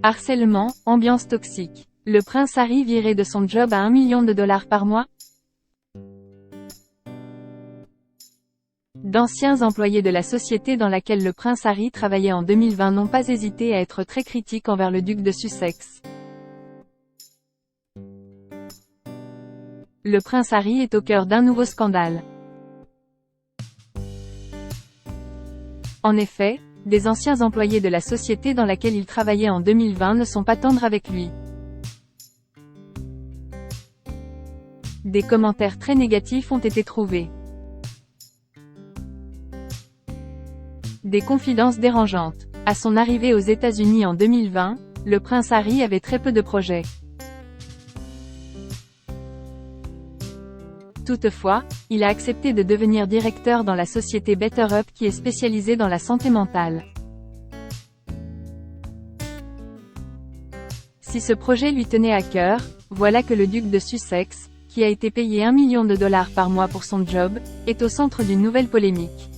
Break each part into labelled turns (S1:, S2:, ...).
S1: Harcèlement, ambiance toxique. Le prince Harry viré de son job à $1 million par mois? D'anciens employés de la société dans laquelle le prince Harry travaillait en 2020 n'ont pas hésité à être très critiques envers le duc de Sussex. Le prince Harry est au cœur d'un nouveau scandale. En effet, des anciens employés de la société dans laquelle il travaillait en 2020 ne sont pas tendres avec lui. Des commentaires très négatifs ont été trouvés. Des confidences dérangeantes. À son arrivée aux États-Unis en 2020, le prince Harry avait très peu de projets. Toutefois, il a accepté de devenir directeur dans la société BetterUp qui est spécialisée dans la santé mentale. Si ce projet lui tenait à cœur, voilà que le duc de Sussex, qui a été payé $1 million par mois pour son job, est au centre d'une nouvelle polémique.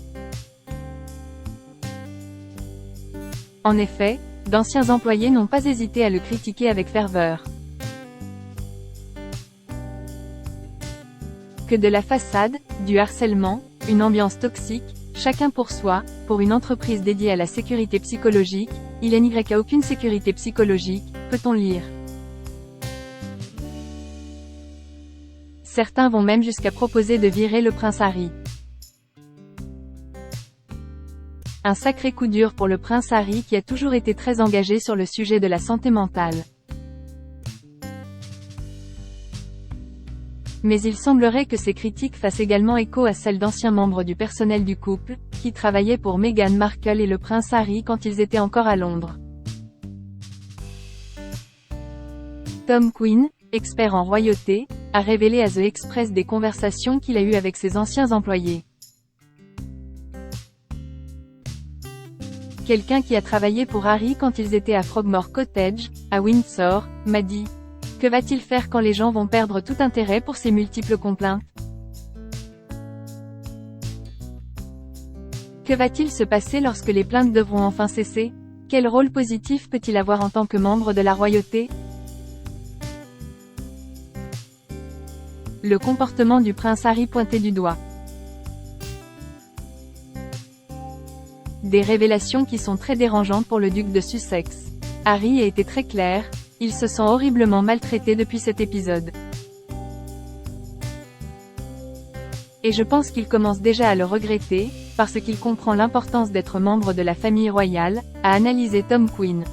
S1: En effet, d'anciens employés n'ont pas hésité à le critiquer avec ferveur. Que de la façade, du harcèlement, une ambiance toxique, chacun pour soi, pour une entreprise dédiée à la sécurité psychologique, il n'y a aucune sécurité psychologique, peut-on lire. Certains vont même jusqu'à proposer de virer le prince Harry. Un sacré coup dur pour le prince Harry qui a toujours été très engagé sur le sujet de la santé mentale. Mais il semblerait que ces critiques fassent également écho à celles d'anciens membres du personnel du couple, qui travaillaient pour Meghan Markle et le prince Harry quand ils étaient encore à Londres. Tom Quinn, expert en royauté, a révélé à The Express des conversations qu'il a eues avec ses anciens employés. Quelqu'un qui a travaillé pour Harry quand ils étaient à Frogmore Cottage, à Windsor, m'a dit: que va-t-il faire quand les gens vont perdre tout intérêt pour ces multiples complaintes? Que va-t-il se passer lorsque les plaintes devront enfin cesser? Quel rôle positif peut-il avoir en tant que membre de la royauté? Le comportement du prince Harry pointé du doigt. Des révélations qui sont très dérangeantes pour le duc de Sussex. Harry a été très clair, il se sent horriblement maltraité depuis cet épisode. Et je pense qu'il commence déjà à le regretter, parce qu'il comprend l'importance d'être membre de la famille royale, a analysé Tom Quinn.